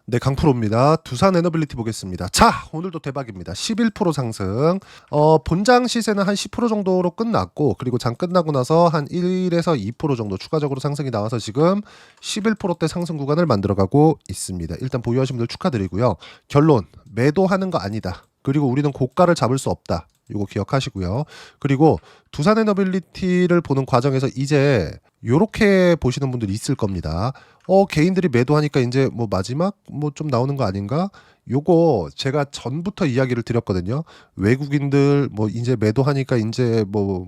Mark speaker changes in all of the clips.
Speaker 1: 네, 강프로입니다. 두산 에너빌리티 보겠습니다. 자, 오늘도 대박입니다. 11% 상승. 본장 시세는 한 10% 정도로 끝났고, 그리고 장 끝나고 나서 한 1에서 2% 정도 추가적으로 상승이 나와서 지금 11%대 상승 구간을 만들어가고 있습니다. 일단 보유하신 분들 축하드리고요. 결론, 매도하는 거 아니다. 그리고 우리는 고가를 잡을 수 없다. 이거 기억하시고요. 그리고 두산 에너빌리티를 보는 과정에서 이제 요렇게 보시는 분들이 있을 겁니다. 개인들이 매도하니까 이제 뭐 마지막 뭐 좀 나오는 거 아닌가? 요거 제가 전부터 이야기를 드렸거든요. 외국인들 뭐 이제 매도하니까 이제 뭐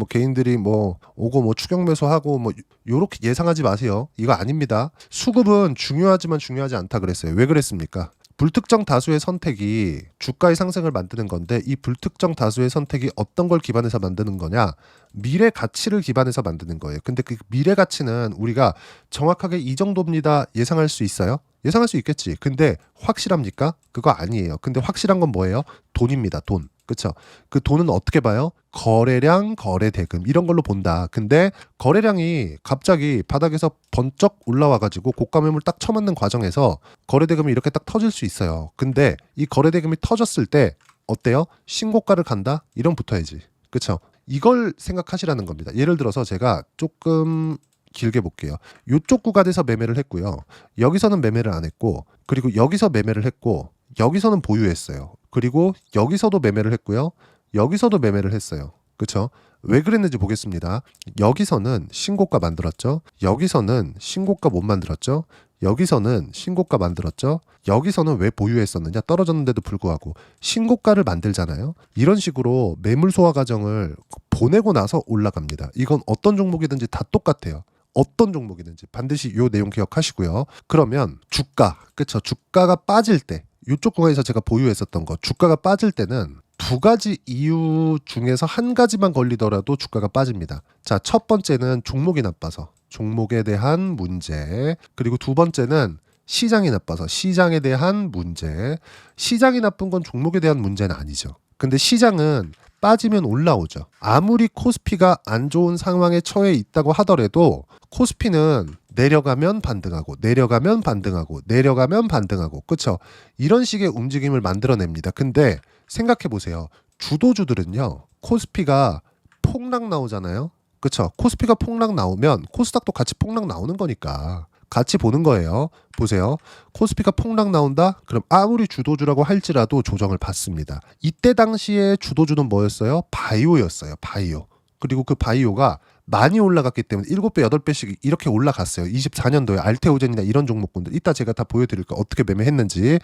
Speaker 1: 개인들이 뭐 오고 뭐 추격 매수하고 뭐 요렇게 예상하지 마세요. 이거 아닙니다. 수급은 중요하지만 중요하지 않다 그랬어요. 왜 그랬습니까? 불특정 다수의 선택이 주가의 상승을 만드는 건데, 이 불특정 다수의 선택이 어떤 걸 기반해서 만드는 거냐? 미래 가치를 기반해서 만드는 거예요. 근데 그 미래 가치는 우리가 정확하게 이 정도입니다 예상할 수 있어요? 예상할 수 있겠지. 근데 확실합니까? 그거 아니에요. 근데 확실한 건 뭐예요? 돈입니다. 돈. 그쵸? 그 돈은 어떻게 봐요? 거래량, 거래대금 이런 걸로 본다. 근데 거래량이 갑자기 바닥에서 번쩍 올라와가지고 고가 매물 딱 쳐맞는 과정에서 거래대금이 이렇게 딱 터질 수 있어요. 근데 이 거래대금이 터졌을 때 어때요? 신고가를 간다? 이런 붙어야지. 그쵸? 이걸 생각하시라는 겁니다. 예를 들어서 제가 조금 길게 볼게요. 이쪽 구간에서 매매를 했고요. 여기서는 매매를 안 했고, 그리고 여기서 매매를 했고, 여기서는 보유했어요. 그리고 여기서도 매매를 했고요. 여기서도 매매를 했어요. 그쵸? 왜 그랬는지 보겠습니다. 여기서는 신고가 만들었죠. 여기서는 신고가 못 만들었죠. 여기서는 신고가 만들었죠. 여기서는 왜 보유했었느냐? 떨어졌는데도 불구하고 신고가를 만들잖아요. 이런 식으로 매물 소화 과정을 보내고 나서 올라갑니다. 이건 어떤 종목이든지 다 똑같아요. 어떤 종목이든지 반드시 이 내용 기억하시고요. 그러면 주가, 그쵸? 주가가 빠질 때, 이쪽 구간에서 제가 보유했었던 거, 주가가 빠질 때는 두 가지 이유 중에서 한 가지만 걸리더라도 주가가 빠집니다. 자, 첫 번째는 종목이 나빠서, 종목에 대한 문제. 그리고 두 번째는 시장이 나빠서, 시장에 대한 문제. 시장이 나쁜 건 종목에 대한 문제는 아니죠. 근데 시장은 빠지면 올라오죠. 아무리 코스피가 안 좋은 상황에 처해 있다고 하더라도 코스피는 내려가면 반등하고, 내려가면 반등하고, 내려가면 반등하고, 그쵸? 이런 식의 움직임을 만들어냅니다. 근데 생각해 보세요. 주도주들은요, 코스피가 폭락 나오잖아요. 그쵸? 코스피가 폭락 나오면 코스닥도 같이 폭락 나오는 거니까 같이 보는 거예요. 보세요. 코스피가 폭락 나온다? 그럼 아무리 주도주라고 할지라도 조정을 받습니다. 이때 당시에 주도주는 뭐였어요? 바이오였어요. 바이오. 그리고 그 바이오가 많이 올라갔기 때문에 7배, 8배씩 이렇게 올라갔어요. 24년도에 알테오젠이나 이런 종목군들. 이따 제가 다 보여드릴 거예요. 어떻게 매매했는지.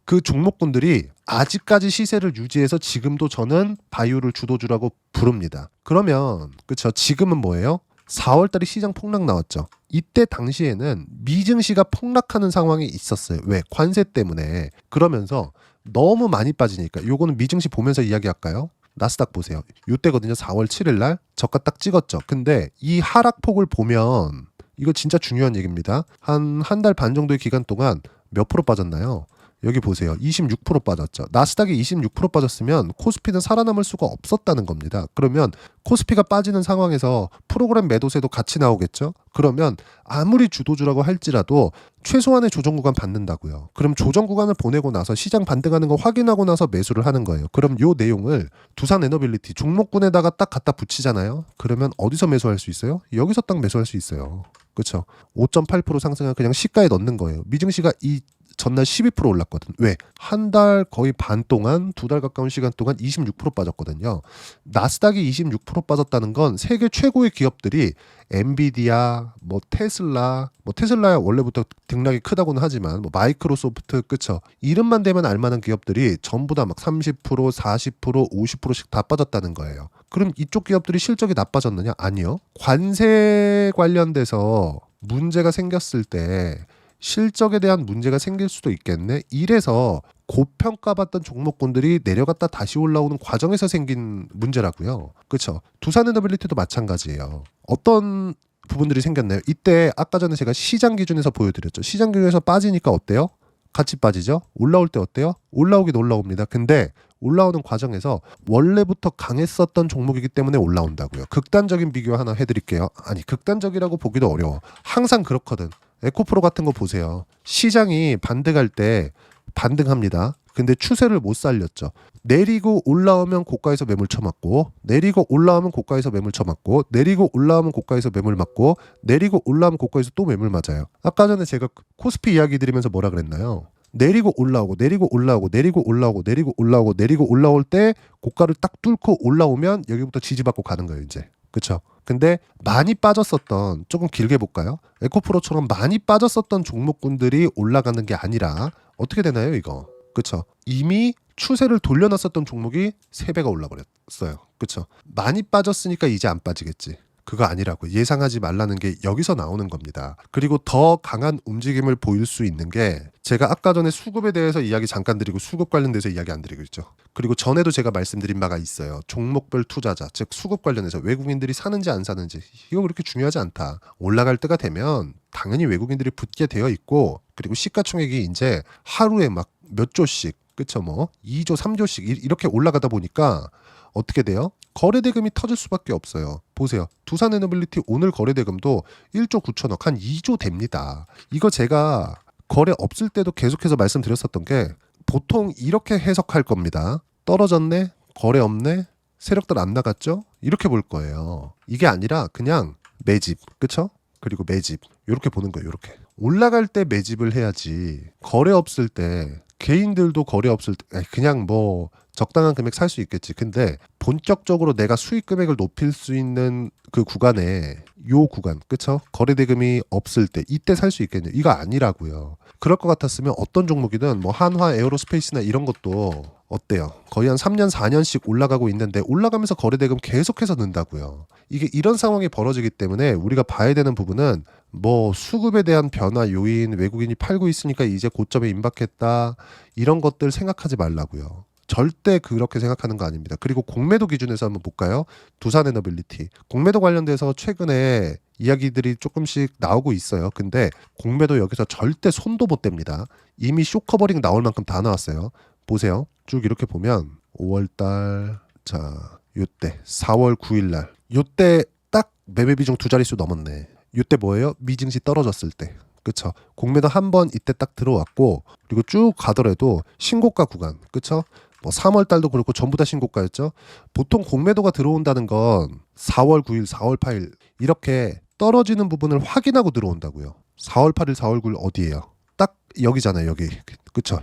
Speaker 1: 그 종목군들이 아직까지 시세를 유지해서 지금도 저는 바이오를 주도주라고 부릅니다. 그러면 그쵸? 지금은 뭐예요? 4월달에 시장 폭락 나왔죠. 이때 당시에는 미증시가 폭락하는 상황이 있었어요. 왜? 관세 때문에. 그러면서 너무 많이 빠지니까. 요거는 미증시 보면서 이야기할까요? 나스닥 보세요. 요때거든요. 4월 7일 날 저가 딱 찍었죠. 근데 이 하락폭을 보면 이거 진짜 중요한 얘기입니다. 한 달 반 정도의 기간 동안 몇 프로 빠졌나요? 여기 보세요. 26% 빠졌죠. 나스닥이 26% 빠졌으면 코스피는 살아남을 수가 없었다는 겁니다. 그러면 코스피가 빠지는 상황에서 프로그램 매도세도 같이 나오겠죠? 그러면 아무리 주도주라고 할지라도 최소한의 조정 구간 받는다고요. 그럼 조정 구간을 보내고 나서 시장 반등하는 거 확인하고 나서 매수를 하는 거예요. 그럼 요 내용을 두산 에너빌리티 종목군에다가 딱 갖다 붙이잖아요. 그러면 어디서 매수할 수 있어요? 여기서 딱 매수할 수 있어요. 그렇죠? 5.8% 상승을 그냥 시가에 넣는 거예요. 미증시가 이 전날 12% 올랐거든. 왜? 한 달 거의 반 동안, 2달 가까운 시간 동안 26% 빠졌거든요. 나스닥이 26% 빠졌다는 건 세계 최고의 기업들이 엔비디아, 뭐 테슬라야 원래부터 등락이 크다고는 하지만 뭐 마이크로소프트, 그쵸? 이름만 대면 알만한 기업들이 전부 다 막 30%, 40%, 50%씩 다 빠졌다는 거예요. 그럼 이쪽 기업들이 실적이 나빠졌느냐? 아니요. 관세 관련돼서 문제가 생겼을 때 실적에 대한 문제가 생길 수도 있겠네. 이래서 고평가받던 종목군들이 내려갔다 다시 올라오는 과정에서 생긴 문제라고요. 그렇죠? 두산에너빌리티도 마찬가지예요. 어떤 부분들이 생겼나요? 이때 아까 전에 제가 시장 기준에서 보여드렸죠. 시장 기준에서 빠지니까 어때요? 같이 빠지죠? 올라올 때 어때요? 올라오긴 올라옵니다. 근데 올라오는 과정에서 원래부터 강했었던 종목이기 때문에 올라온다고요. 극단적인 비교 하나 해드릴게요. 아니, 극단적이라고 보기도 어려워. 항상 그렇거든. 에코프로 같은 거 보세요. 시장이 반등할 때 반등합니다. 근데 추세를 못 살렸죠. 내리고 올라오면 고가에서 매물 쳐맞고, 내리고 올라오면 고가에서 매물 쳐맞고, 내리고 올라오면 고가에서 매물 맞고, 내리고 올라오면 고가에서 또 매물 맞아요. 아까 전에 제가 코스피 이야기 드리면서 뭐라 그랬나요? 내리고 올라오고 내리고 올라오고 내리고 올라오고 내리고 올라오고 내리고 올라올 때 고가를 딱 뚫고 올라오면 여기부터 지지받고 가는 거예요, 이제. 그쵸? 근데 많이 빠졌었던, 조금 길게 볼까요? 에코프로처럼 많이 빠졌었던 종목군들이 올라가는 게 아니라 어떻게 되나요, 이거? 그쵸? 이미 추세를 돌려놨었던 종목이 3배가 올라버렸어요. 그쵸? 많이 빠졌으니까 이제 안 빠지겠지. 그거 아니라고. 예상하지 말라는 게 여기서 나오는 겁니다. 그리고 더 강한 움직임을 보일 수 있는 게, 제가 아까 전에 수급에 대해서 이야기 잠깐 드리고 수급 관련돼서 이야기 안 드리고 있죠. 그리고 전에도 제가 말씀드린 바가 있어요. 종목별 투자자, 즉 수급 관련해서 외국인들이 사는지 안 사는지, 이거 그렇게 중요하지 않다. 올라갈 때가 되면 당연히 외국인들이 붙게 되어 있고, 그리고 시가총액이 이제 하루에 막 몇 조씩, 그쵸, 뭐 2조 3조씩 이렇게 올라가다 보니까 어떻게 돼요? 거래대금이 터질 수밖에 없어요. 보세요. 두산에너빌리티 오늘 거래대금도 1조 9천억, 한 2조 됩니다. 이거 제가 거래 없을 때도 계속해서 말씀드렸었던 게, 보통 이렇게 해석할 겁니다. 떨어졌네? 거래 없네? 세력들 안 나갔죠? 이렇게 볼 거예요. 이게 아니라 그냥 매집, 그쵸? 그리고 매집, 이렇게 보는 거예요. 이렇게 올라갈 때 매집을 해야지, 거래 없을 때, 개인들도 거래 없을 때 그냥 뭐 적당한 금액 살 수 있겠지. 근데 본격적으로 내가 수익 금액을 높일 수 있는 그 구간에, 요 구간, 그쵸? 거래대금이 없을 때 이때 살 수 있겠냐? 이거 아니라고요. 그럴 것 같았으면 어떤 종목이든, 뭐 한화 에어로스페이스나 이런 것도 어때요? 거의 한 3년 4년씩 올라가고 있는데 올라가면서 거래대금 계속해서 는다고요. 이게 이런 상황이 벌어지기 때문에 우리가 봐야 되는 부분은, 뭐 수급에 대한 변화 요인, 외국인이 팔고 있으니까 이제 고점에 임박했다, 이런 것들 생각하지 말라고요. 절대 그렇게 생각하는 거 아닙니다. 그리고 공매도 기준에서 한번 볼까요? 두산에너빌리티 공매도 관련돼서 최근에 이야기들이 조금씩 나오고 있어요. 근데 공매도 여기서 절대 손도 못 댑니다. 이미 쇼커버링 나올 만큼 다 나왔어요. 보세요. 쭉 이렇게 보면 5월달, 자 요때 4월 9일날, 요때 딱 매매 비중 2자릿수 넘었네. 요때 뭐예요? 미증시 떨어졌을 때. 그쵸? 공매도 한 번 이때 딱 들어왔고, 그리고 쭉 가더라도 신고가 구간, 그쵸? 뭐 3월 달도 그렇고 전부 다 신고가였죠. 보통 공매도가 들어온다는 건 4월 9일, 4월 8일 이렇게 떨어지는 부분을 확인하고 들어온다고요. 4월 8일, 4월 9일 어디예요? 딱 여기잖아요, 여기. 그쵸?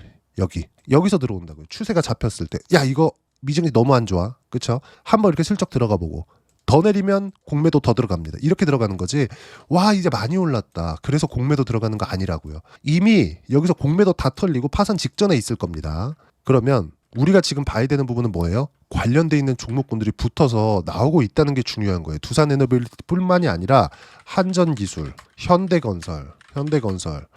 Speaker 1: 여기서 들어온다고요. 추세가 잡혔을 때, 야 이거 미증시 너무 안 좋아, 그쵸? 한번 이렇게 슬쩍 들어가 보고, 더 내리면 공매도 더 들어갑니다. 이렇게 들어가는 거지, 와 이제 많이 올랐다 그래서 공매도 들어가는 거 아니라고요. 이미 여기서 공매도 다 털리고 파산 직전에 있을 겁니다. 그러면 우리가 지금 봐야 되는 부분은 뭐예요? 관련돼 있는 종목군들이 붙어서 나오고 있다는 게 중요한 거예요. 두산에너빌리티뿐만이 아니라 한전기술, 현대건설,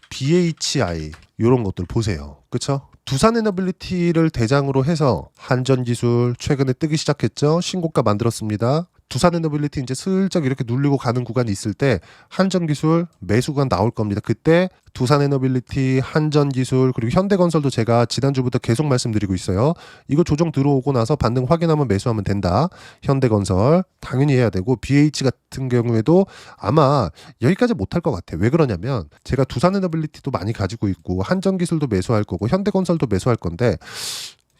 Speaker 1: BHI 이런 것들 보세요. 그렇죠? 두산에너빌리티를 대장으로 해서 한전기술 최근에 뜨기 시작했죠. 신고가 만들었습니다. 두산에너빌리티 이제 슬쩍 이렇게 눌리고 가는 구간이 있을 때 한전기술 매수 구간 나올 겁니다. 그때 두산에너빌리티, 한전기술, 그리고 현대건설도 제가 지난주부터 계속 말씀드리고 있어요. 이거 조정 들어오고 나서 반등 확인하면 매수하면 된다. 현대건설 당연히 해야 되고, BH 같은 경우에도 아마 여기까지 못할 것 같아요. 왜 그러냐면 제가 두산에너빌리티도 많이 가지고 있고 한전기술도 매수할 거고 현대건설도 매수할 건데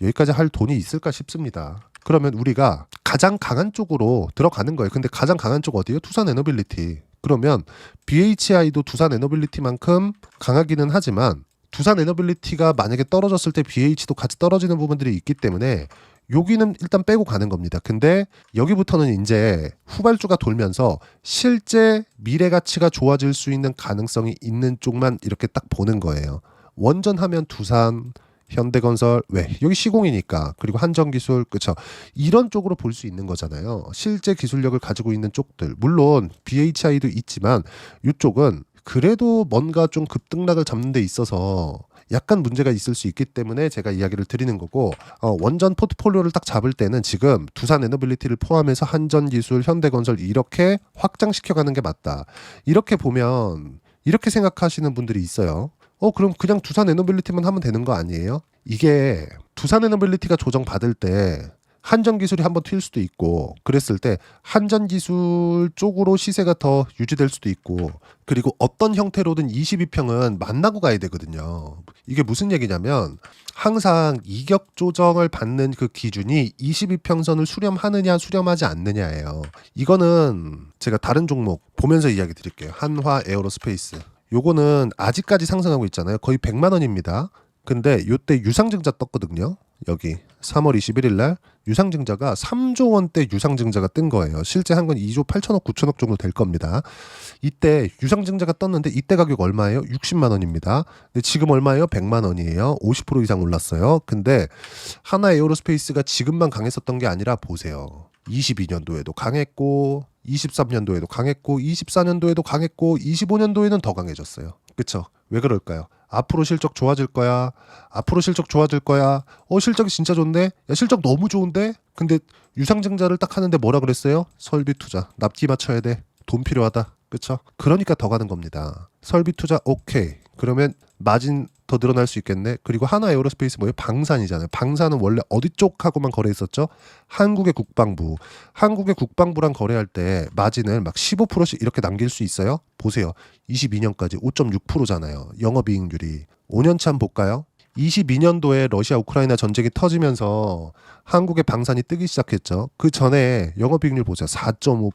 Speaker 1: 여기까지 할 돈이 있을까 싶습니다. 그러면 우리가 가장 강한 쪽으로 들어가는 거예요. 근데 가장 강한 쪽 어디예요? 두산에너빌리티. 그러면 BHI도 두산에너빌리티만큼 강하기는 하지만, 두산에너빌리티가 만약에 떨어졌을 때 BH도 같이 떨어지는 부분들이 있기 때문에 여기는 일단 빼고 가는 겁니다. 근데 여기부터는 이제 후발주가 돌면서 실제 미래 가치가 좋아질 수 있는 가능성이 있는 쪽만 이렇게 딱 보는 거예요. 원전하면 두산, 현대건설, 왜? 여기 시공이니까. 그리고 한전기술, 그쵸? 이런 쪽으로 볼 수 있는 거잖아요. 실제 기술력을 가지고 있는 쪽들. 물론 BHI도 있지만 이쪽은 그래도 뭔가 좀 급등락을 잡는 데 있어서 약간 문제가 있을 수 있기 때문에 제가 이야기를 드리는 거고, 원전 포트폴리오를 딱 잡을 때는 지금 두산에너빌리티를 포함해서 한전기술, 현대건설 이렇게 확장시켜가는 게 맞다. 이렇게 보면 이렇게 생각하시는 분들이 있어요. 그럼 그냥 두산에너빌리티만 하면 되는 거 아니에요? 이게 두산에너빌리티가 조정 받을 때 한전 기술이 한번 튈 수도 있고 그랬을 때 한전 기술 쪽으로 시세가 더 유지될 수도 있고 그리고 어떤 형태로든 22평은 만나고 가야 되거든요. 이게 무슨 얘기냐면 항상 이격 조정을 받는 그 기준이 22평선을 수렴하느냐 수렴하지 않느냐예요. 이거는 제가 다른 종목 보면서 이야기 드릴게요. 한화 에어로스페이스. 요거는 아직까지 상승하고 있잖아요. 거의 100만 원입니다. 근데 요때 유상증자 떴거든요. 여기 3월 21일 날 유상증자가 3조 원대 유상증자가 뜬 거예요. 실제 한 건 2조 8천억 9천억 정도 될 겁니다. 이때 유상증자가 떴는데 이때 가격 얼마예요? 60만 원입니다. 근데 지금 얼마예요? 100만 원이에요. 50% 이상 올랐어요. 근데 하나 에어로스페이스가 지금만 강했었던 게 아니라 보세요. 22년도에도 강했고 23년도에도 강했고 24년도에도 강했고 25년도에는 더 강해졌어요. 그쵸? 왜 그럴까요? 앞으로 실적 좋아질 거야. 앞으로 실적 좋아질 거야. 실적이 진짜 좋네. 야, 실적 너무 좋은데? 근데 유상증자를 딱 하는데 뭐라 그랬어요? 설비 투자. 납기 맞춰야 돼. 돈 필요하다. 그쵸? 그러니까 더 가는 겁니다. 설비 투자 오케이. 그러면 마진 더 늘어날 수 있겠네. 그리고 하나 에어로스페이스 뭐예요? 방산이잖아요. 방산은 원래 어디 쪽하고만 거래했었죠? 한국의 국방부. 한국의 국방부랑 거래할 때 마진을 막 15%씩 이렇게 남길 수 있어요? 보세요. 22년까지 5.6%잖아요. 영업이익률이. 5년치 한번 볼까요? 22년도에 러시아 우크라이나 전쟁이 터지면서 한국의 방산이 뜨기 시작했죠. 그 전에 영업이익률 보세요. 4.5%,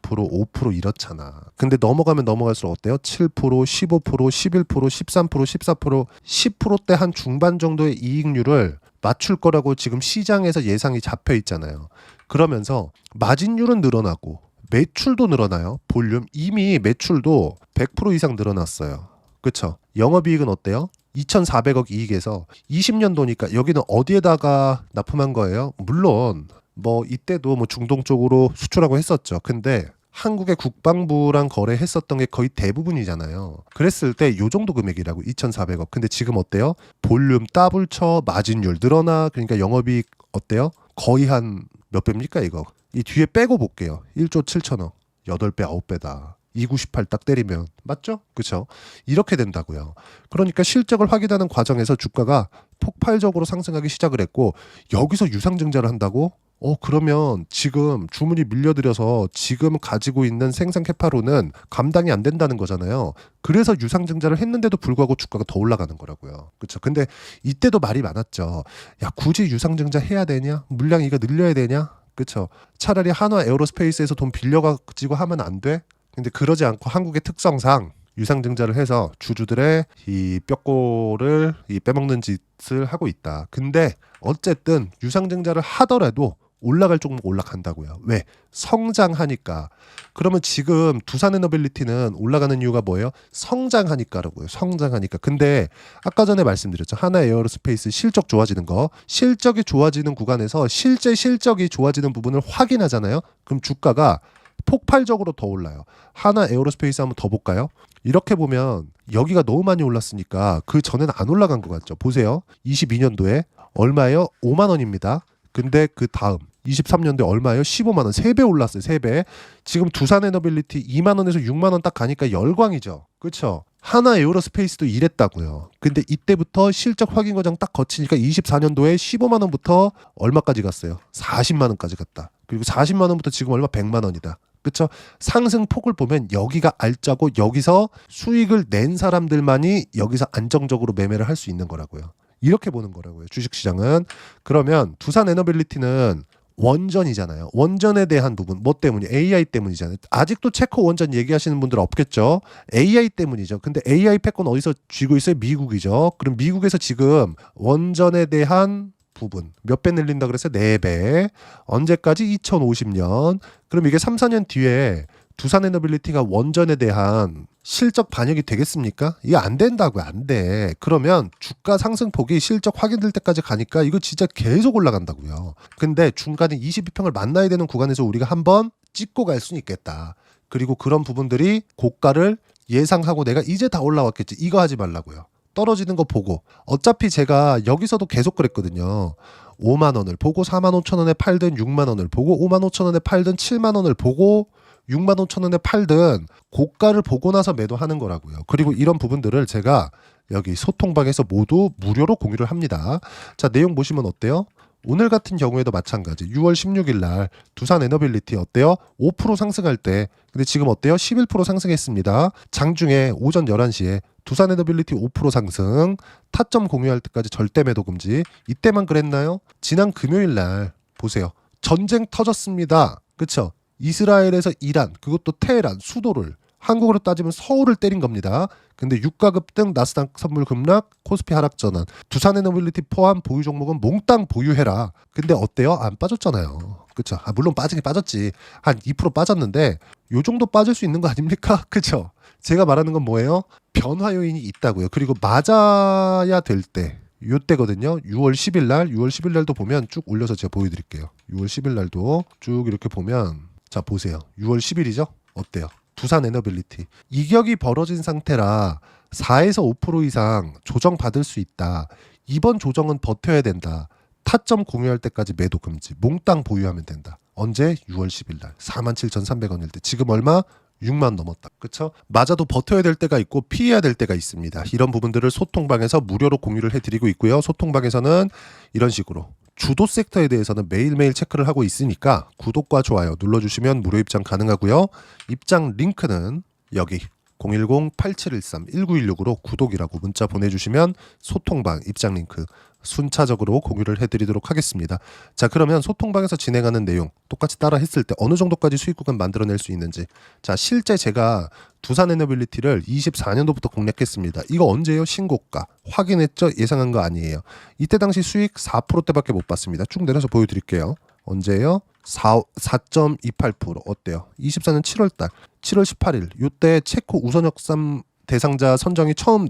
Speaker 1: 5% 이렇잖아. 근데 넘어가면 넘어갈수록 어때요? 7%, 15%, 11%, 13%, 14%, 10%대 한 중반 정도의 이익률을 맞출 거라고 지금 시장에서 예상이 잡혀 있잖아요. 그러면서 마진율은 늘어나고 매출도 늘어나요. 볼륨. 이미 매출도 100% 이상 늘어났어요. 그렇죠? 영업이익은 어때요? 2,400억 이익에서 20년도니까 여기는 어디에다가 납품한 거예요? 물론 뭐 이때도 뭐 중동 쪽으로 수출하고 했었죠. 근데 한국의 국방부랑 거래했었던 게 거의 대부분이잖아요. 그랬을 때 요 정도 금액이라고 2,400억. 근데 지금 어때요? 볼륨 더블 쳐 마진율 늘어나. 그러니까 영업이익 어때요? 거의 한 몇 배입니까 이거? 이 뒤에 빼고 볼게요. 1조 7천억. 8배 9배다. 298 딱 때리면 맞죠? 그렇죠? 이렇게 된다고요. 그러니까 실적을 확인하는 과정에서 주가가 폭발적으로 상승하기 시작을 했고 여기서 유상증자를 한다고? 그러면 지금 주문이 밀려들여서 지금 가지고 있는 생산 캐파로는 감당이 안 된다는 거잖아요. 그래서 유상증자를 했는데도 불구하고 주가가 더 올라가는 거라고요. 그렇죠? 근데 이때도 말이 많았죠. 야, 굳이 유상증자 해야 되냐? 물량 이거 늘려야 되냐? 그렇죠? 차라리 한화 에어로스페이스에서 돈 빌려가지고 하면 안 돼? 근데 그러지 않고 한국의 특성상 유상증자를 해서 주주들의 이 뼈골을 빼먹는 짓을 하고 있다. 근데 어쨌든 유상증자를 하더라도 올라갈 종목 올라간다고요. 왜? 성장하니까. 그러면 지금 두산에너빌리티는 올라가는 이유가 뭐예요? 성장하니까라고요. 성장하니까. 근데 아까 전에 말씀드렸죠. 하나 에어로스페이스 실적 좋아지는 거. 실적이 좋아지는 구간에서 실제 실적이 좋아지는 부분을 확인하잖아요. 그럼 주가가 폭발적으로 더 올라요. 하나 에어로스페이스 한번 더 볼까요? 이렇게 보면 여기가 너무 많이 올랐으니까 그 전에는 안 올라간 것 같죠. 보세요. 22년도에 얼마예요? 5만 원입니다. 근데 그 다음 23년도에 얼마예요? 15만 원. 3배 올랐어요. 3배. 지금 두산에너빌리티 2만 원에서 6만 원 딱 가니까 열광이죠. 그렇죠? 하나 에어로스페이스도 이랬다고요. 근데 이때부터 실적 확인 과정 딱 거치니까 24년도에 15만 원부터 얼마까지 갔어요? 40만 원까지 갔다. 그리고 40만 원부터 지금 얼마? 100만 원이다. 그렇죠? 상승폭을 보면 여기가 알짜고 여기서 수익을 낸 사람들만이 여기서 안정적으로 매매를 할 수 있는 거라고요. 이렇게 보는 거라고요. 주식시장은. 그러면 두산에너빌리티는 원전이잖아요. 원전에 대한 부분 뭐 때문이? AI 때문이잖아요. 아직도 체코 원전 얘기하시는 분들 없겠죠. AI 때문이죠. 근데 AI 패권 어디서 쥐고 있어요? 미국이죠. 그럼 미국에서 지금 원전에 대한 부분 몇 배 늘린다 그랬어요? 4배. 언제까지? 2050년. 그럼 이게 3, 4년 뒤에 두산에너빌리티가 원전에 대한 실적 반영이 되겠습니까? 이게 안 된다고요. 안 돼. 그러면 주가 상승폭이 실적 확인될 때까지 가니까 이거 진짜 계속 올라간다고요. 근데 중간에 22평을 만나야 되는 구간에서 우리가 한번 찍고 갈 수는 있겠다. 그리고 그런 부분들이 고가를 예상하고 내가 이제 다 올라왔겠지. 이거 하지 말라고요. 떨어지는 거 보고. 어차피 제가 여기서도 계속 그랬거든요. 5만 원을 보고 4만 5천 원에 팔든 6만 원을 보고 5만 5천 원에 팔든 7만 원을 보고 6만 5천 원에 팔든 고가를 보고 나서 매도하는 거라고요. 그리고 이런 부분들을 제가 여기 소통방에서 모두 무료로 공유를 합니다. 자, 내용 보시면 어때요? 오늘 같은 경우에도 마찬가지 6월 16일 날 두산 에너빌리티 어때요? 5% 상승할 때 근데 지금 어때요? 11% 상승했습니다. 장중에 오전 11시에 두산 에너빌리티 5% 상승 타점 공유할 때까지 절대 매도 금지 이때만 그랬나요? 지난 금요일 날 보세요. 전쟁 터졌습니다. 그쵸? 이스라엘에서 이란 그것도 테헤란 수도를 한국으로 따지면 서울을 때린 겁니다. 근데 유가 급등, 나스닥 선물 급락, 코스피 하락 전환. 두산에너빌리티 포함 보유 종목은 몽땅 보유해라. 근데 어때요? 안 빠졌잖아요. 그쵸? 물론 빠지긴 빠졌지. 한 2% 빠졌는데 요 정도 빠질 수 있는 거 아닙니까? 그쵸? 제가 말하는 건 뭐예요? 변화 요인이 있다고요. 그리고 맞아야 될 때. 요때거든요. 6월 10일 날, 6월 10일 날도 보면 쭉 올려서 제가 보여드릴게요. 6월 10일 날도 쭉 이렇게 보면 자 보세요. 6월 10일이죠? 어때요? 두산 에너빌리티 이격이 벌어진 상태라 4에서 5% 이상 조정받을 수 있다. 이번 조정은 버텨야 된다. 타점 공유할 때까지 매도 금지. 몽땅 보유하면 된다. 언제? 6월 10일 날 47,300원일 때 지금 얼마? 6만 넘었다. 그쵸? 맞아도 버텨야 될 때가 있고 피해야 될 때가 있습니다. 이런 부분들을 소통방에서 무료로 공유를 해드리고 있고요. 소통방에서는 이런 식으로 주도 섹터에 대해서는 매일매일 체크를 하고 있으니까 구독과 좋아요 눌러주시면 무료 입장 가능하고요. 입장 링크는 여기 010-8713-1916으로 구독이라고 문자 보내주시면 소통방 입장 링크 순차적으로 공유를 해드리도록 하겠습니다. 자 그러면 소통방에서 진행하는 내용 똑같이 따라 했을 때 어느 정도까지 수익 구간 만들어낼 수 있는지 자 실제 제가 두산 에너빌리티를 24년도부터 공략했습니다. 이거 언제예요? 신고가 확인했죠? 예상한 거 아니에요. 이때 당시 수익 4%대밖에 못 봤습니다. 쭉 내려서 보여드릴게요. 언제예요? 4.28% 어때요? 24년 7월달 7월 18일 요때 체코 우선역삼 대상자 선정이 처음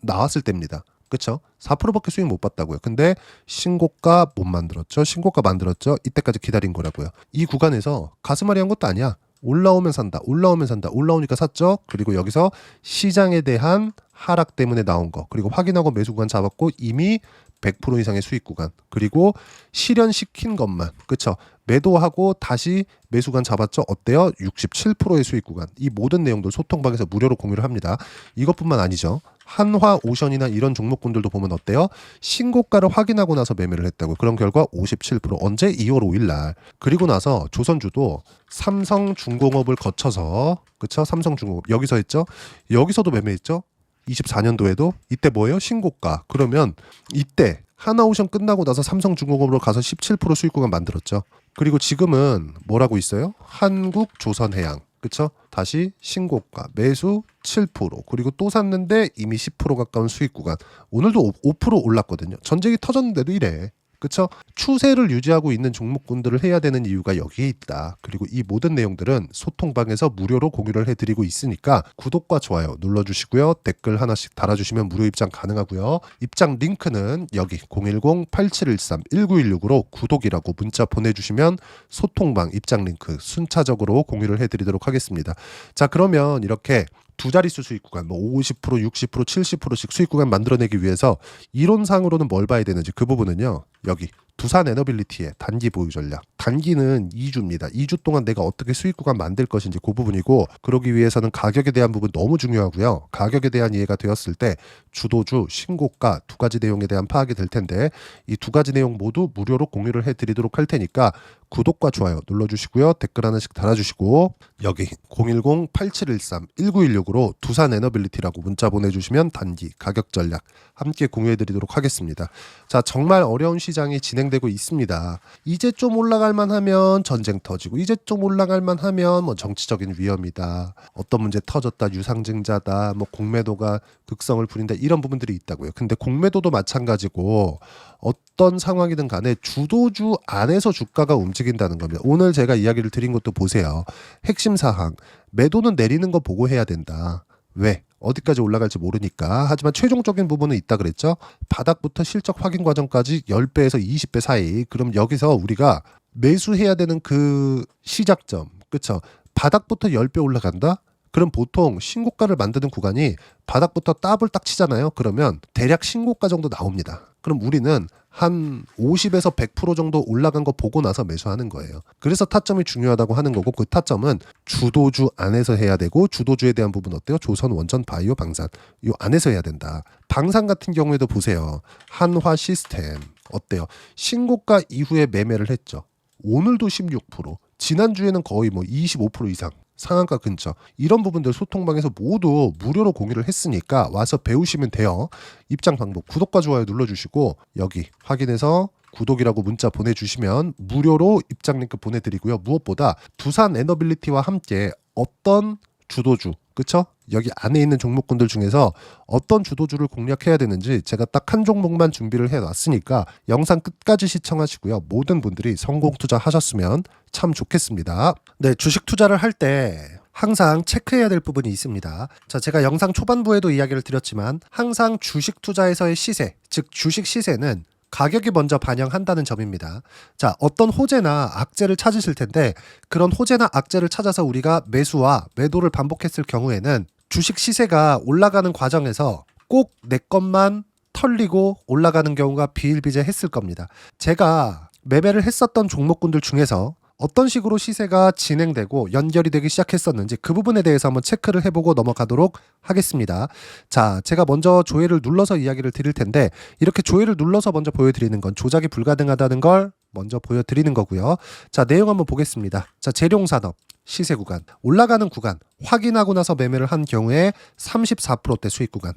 Speaker 1: 나왔을 때입니다. 그쵸? 4%밖에 수익 못 봤다고요. 근데 신고가 못 만들었죠. 신고가 만들었죠. 이때까지 기다린 거라고요. 이 구간에서 가슴앓이 한 것도 아니야. 올라오면 산다. 올라오면 산다. 올라오니까 샀죠. 그리고 여기서 시장에 대한 하락 때문에 나온 거. 그리고 확인하고 매수 구간 잡았고 이미 100% 이상의 수익 구간. 그리고 실현시킨 것만. 그쵸? 매도하고 다시 매수간 잡았죠? 어때요? 67%의 수익 구간. 이 모든 내용들 소통방에서 무료로 공유를 합니다. 이것뿐만 아니죠. 한화 오션이나 이런 종목군들도 보면 어때요? 신고가를 확인하고 나서 매매를 했다고. 그런 결과 57% 언제? 2월 5일 날. 그리고 나서 조선주도 삼성중공업을 거쳐서 그쵸? 삼성중공업 여기서 했죠? 여기서도 매매했죠? 24년도에도 이때 뭐예요? 신고가. 그러면 이때 하나오션 끝나고 나서 삼성중공업으로 가서 17% 수익 구간 만들었죠. 그리고 지금은 뭐라고 있어요? 한국조선해양. 그쵸? 다시 신고가 매수 7% 그리고 또 샀는데 이미 10% 가까운 수익 구간. 오늘도 5% 올랐거든요. 전쟁이 터졌는데도 이래. 그쵸? 추세를 유지하고 있는 종목군들을 해야 되는 이유가 여기에 있다. 그리고 이 모든 내용들은 소통방에서 무료로 공유를 해드리고 있으니까 구독과 좋아요 눌러주시고요. 댓글 하나씩 달아주시면 무료 입장 가능하고요. 입장 링크는 여기 010-8713-1916으로 구독이라고 문자 보내주시면 소통방 입장 링크 순차적으로 공유를 해드리도록 하겠습니다. 자 그러면 이렇게 두 자릿수 수익 구간 뭐 50%, 60%, 70%씩 수익 구간 만들어내기 위해서 이론상으로는 뭘 봐야 되는지 그 부분은요. 여기 두산 에너빌리티의 단기 보유 전략. 단기는 2주입니다. 2주 동안 내가 어떻게 수익 구간 만들 것인지 그 부분이고 그러기 위해서는 가격에 대한 부분 너무 중요하고요. 가격에 대한 이해가 되었을 때 주도주, 신고가 두 가지 내용에 대한 파악이 될 텐데 이 두 가지 내용 모두 무료로 공유를 해드리도록 할 테니까 구독과 좋아요 눌러주시고요. 댓글 하나씩 달아주시고 여기 010-8713-1916으로 두산 에너빌리티라고 문자 보내주시면 단기 가격 전략 함께 공유해드리도록 하겠습니다. 자 정말 어려운 시장이 진행되고 있습니다. 이제 좀 올라갈 만하면 전쟁 터지고 이제 좀 올라갈 만하면 뭐 정치적인 위험이다. 어떤 문제 터졌다. 유상증자다. 뭐 공매도가 극성을 부린다. 이런 부분들이 있다고요. 근데 공매도도 마찬가지고 어떤 상황이든 간에 주도주 안에서 주가가 움직인다는 겁니다. 오늘 제가 이야기를 드린 것도 보세요. 핵심 사항. 매도는 내리는 거 보고 해야 된다. 왜? 어디까지 올라갈지 모르니까. 하지만 최종적인 부분은 있다 그랬죠. 바닥부터 실적 확인 과정까지 10배에서 20배 사이. 그럼 여기서 우리가 매수해야 되는 그 시작점. 그쵸? 바닥부터 10배 올라간다? 그럼 보통 신고가를 만드는 구간이 바닥부터 더블 딱 치잖아요. 그러면 대략 신고가 정도 나옵니다. 그럼 우리는 한 50에서 100% 정도 올라간 거 보고 나서 매수하는 거예요. 그래서 타점이 중요하다고 하는 거고 그 타점은 주도주 안에서 해야 되고 주도주에 대한 부분 어때요? 조선, 원전, 바이오, 방산 이 안에서 해야 된다. 방산 같은 경우에도 보세요. 한화 시스템 어때요? 신고가 이후에 매매를 했죠. 오늘도 16%, 지난주에는 거의 뭐 25% 이상 상한가 근처, 이런 부분들 소통방에서 모두 무료로 공유를 했으니까 와서 배우시면 돼요. 입장 방법 구독과 좋아요 눌러주시고 여기 확인해서 구독이라고 문자 보내주시면 무료로 입장 링크 보내드리고요. 무엇보다 두산 에너빌리티와 함께 어떤 주도주, 그쵸? 여기 안에 있는 종목군들 중에서 어떤 주도주를 공략해야 되는지 제가 딱 한 종목만 준비를 해놨으니까 영상 끝까지 시청하시고요. 모든 분들이 성공 투자하셨으면 참 좋겠습니다. 네, 주식 투자를 할 때 항상 체크해야 될 부분이 있습니다. 자, 제가 영상 초반부에도 이야기를 드렸지만 항상 주식 투자에서의 시세, 즉 주식 시세는 가격이 먼저 반영한다는 점입니다. 자, 어떤 호재나 악재를 찾으실 텐데 그런 호재나 악재를 찾아서 우리가 매수와 매도를 반복했을 경우에는 주식 시세가 올라가는 과정에서 꼭 내 것만 털리고 올라가는 경우가 비일비재했을 겁니다. 제가 매매를 했었던 종목군들 중에서 어떤 식으로 시세가 진행되고 연결이 되기 시작했었는지 그 부분에 대해서 한번 체크를 해보고 넘어가도록 하겠습니다. 자, 제가 먼저 조회를 눌러서 이야기를 드릴 텐데 이렇게 조회를 눌러서 먼저 보여드리는 건 조작이 불가능하다는 걸 먼저 보여드리는 거고요. 자, 내용 한번 보겠습니다. 자, 재룡산업 시세 구간, 올라가는 구간 확인하고 나서 매매를 한 경우에 34%대 수익 구간.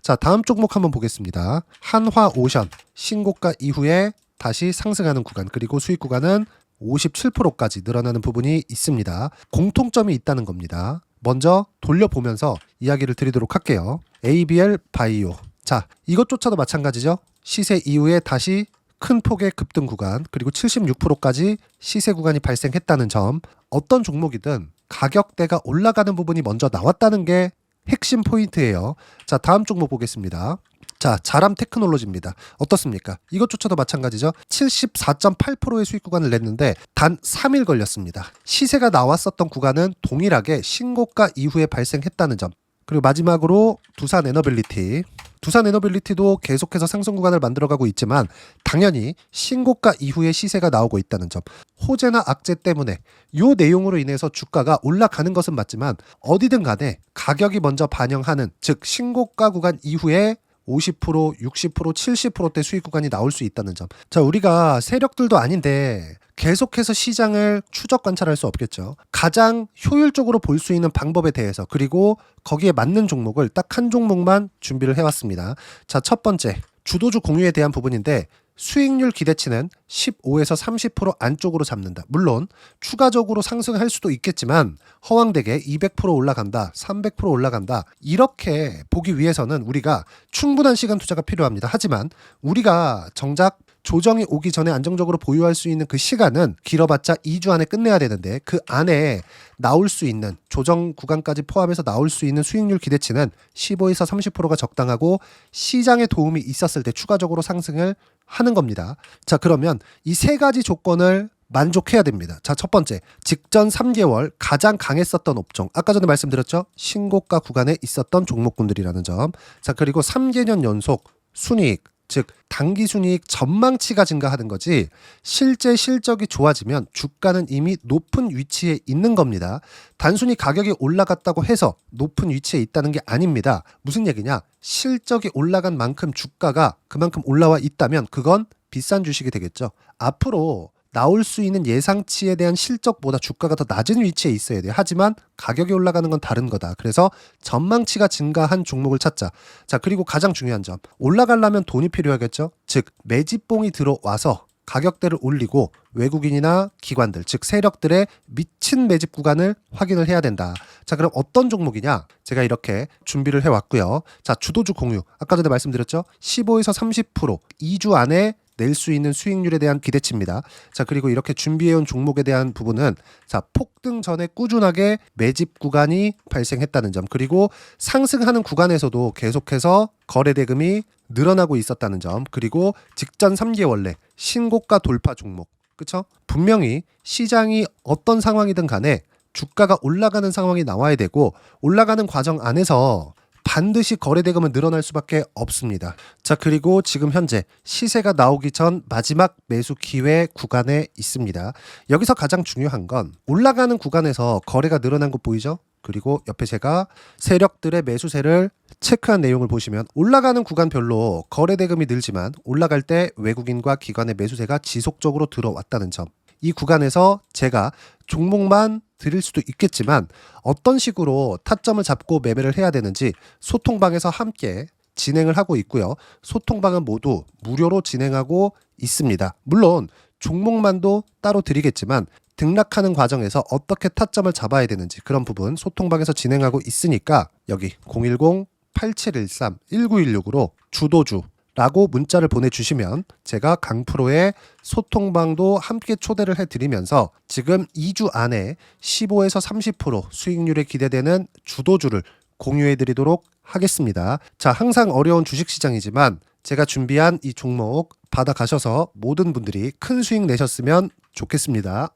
Speaker 1: 자, 다음 종목 한번 보겠습니다. 한화오션 신고가 이후에 다시 상승하는 구간, 그리고 수익 구간은 57%까지 늘어나는 부분이 있습니다. 공통점이 있다는 겁니다. 먼저 돌려보면서 이야기를 드리도록 할게요. ABL 바이오. 자, 이것조차도 마찬가지죠. 시세 이후에 다시 큰 폭의 급등 구간, 그리고 76%까지 시세 구간이 발생했다는 점. 어떤 종목이든 가격대가 올라가는 부분이 먼저 나왔다는 게 핵심 포인트예요. 자, 다음 종목 보겠습니다. 자, 자람 테크놀로지입니다. 어떻습니까? 이것조차도 마찬가지죠. 74.8%의 수익 구간을 냈는데 단 3일 걸렸습니다. 시세가 나왔었던 구간은 동일하게 신고가 이후에 발생했다는 점. 그리고 마지막으로 두산 에너빌리티. 두산 에너빌리티도 계속해서 상승 구간을 만들어가고 있지만 당연히 신고가 이후에 시세가 나오고 있다는 점. 호재나 악재 때문에 이 내용으로 인해서 주가가 올라가는 것은 맞지만 어디든 간에 가격이 먼저 반영하는, 즉 신고가 구간 이후에 50%, 60%, 70%대 수익 구간이 나올 수 있다는 점. 자, 우리가 세력들도 아닌데 계속해서 시장을 추적 관찰할 수 없겠죠. 가장 효율적으로 볼 수 있는 방법에 대해서, 그리고 거기에 맞는 종목을 딱 한 종목만 준비를 해왔습니다. 자, 첫 번째 주도주 공유에 대한 부분인데 수익률 기대치는 15에서 30% 안쪽으로 잡는다. 물론 추가적으로 상승할 수도 있겠지만 허황되게 200% 올라간다, 300% 올라간다, 이렇게 보기 위해서는 우리가 충분한 시간 투자가 필요합니다. 하지만 우리가 정작 조정이 오기 전에 안정적으로 보유할 수 있는 그 시간은 길어봤자 2주 안에 끝내야 되는데 그 안에 나올 수 있는 조정 구간까지 포함해서 나올 수 있는 수익률 기대치는 15에서 30%가 적당하고 시장에 도움이 있었을 때 추가적으로 상승을 하는 겁니다. 자, 그러면 이 세 가지 조건을 만족해야 됩니다. 자, 첫 번째, 직전 3개월 가장 강했었던 업종. 아까 전에 말씀드렸죠? 신고가 구간에 있었던 종목군들이라는 점. 자, 그리고 3개년 연속 순이익, 즉 단기 순이익 전망치가 증가하는 거지 실제 실적이 좋아지면 주가는 이미 높은 위치에 있는 겁니다. 단순히 가격이 올라갔다고 해서 높은 위치에 있다는 게 아닙니다. 무슨 얘기냐? 실적이 올라간 만큼 주가가 그만큼 올라와 있다면 그건 비싼 주식이 되겠죠. 앞으로 나올 수 있는 예상치에 대한 실적보다 주가가 더 낮은 위치에 있어야 돼요. 하지만 가격이 올라가는 건 다른 거다. 그래서 전망치가 증가한 종목을 찾자. 자, 그리고 가장 중요한 점. 올라가려면 돈이 필요하겠죠. 즉 매집봉이 들어와서 가격대를 올리고 외국인이나 기관들, 즉 세력들의 미친 매집 구간을 확인을 해야 된다. 자, 그럼 어떤 종목이냐? 제가 이렇게 준비를 해왔고요. 자, 주도주 공유. 아까 전에 말씀드렸죠. 15에서 30% 2주 안에 낼 수 있는 수익률에 대한 기대치입니다. 자, 그리고 이렇게 준비해온 종목에 대한 부분은 자, 폭등 전에 꾸준하게 매집 구간이 발생했다는 점, 그리고 상승하는 구간에서도 계속해서 거래 대금이 늘어나고 있었다는 점, 그리고 직전 3개월 내 신고가 돌파 종목. 그쵸? 분명히 시장이 어떤 상황이든 간에 주가가 올라가는 상황이 나와야 되고 올라가는 과정 안에서 반드시 거래대금은 늘어날 수밖에 없습니다. 자, 그리고 지금 현재 시세가 나오기 전 마지막 매수 기회 구간에 있습니다. 여기서 가장 중요한 건 올라가는 구간에서 거래가 늘어난 거 보이죠? 그리고 옆에 제가 세력들의 매수세를 체크한 내용을 보시면 올라가는 구간별로 거래 대금이 늘지만 올라갈 때 외국인과 기관의 매수세가 지속적으로 들어왔다는 점. 이 구간에서 제가 종목만 드릴 수도 있겠지만 어떤 식으로 타점을 잡고 매매를 해야 되는지 소통방에서 함께 진행을 하고 있고요. 소통방은 모두 무료로 진행하고 있습니다. 물론 종목만도 따로 드리겠지만 등락하는 과정에서 어떻게 타점을 잡아야 되는지 그런 부분 소통방에서 진행하고 있으니까 여기 010-8713-1916으로 주도주라고 문자를 보내주시면 제가 강프로의 소통방도 함께 초대를 해드리면서 지금 2주 안에 15에서 30% 수익률에 기대되는 주도주를 공유해드리도록 하겠습니다. 자, 항상 어려운 주식시장이지만 제가 준비한 이 종목 받아가셔서 모든 분들이 큰 수익 내셨으면 좋겠습니다.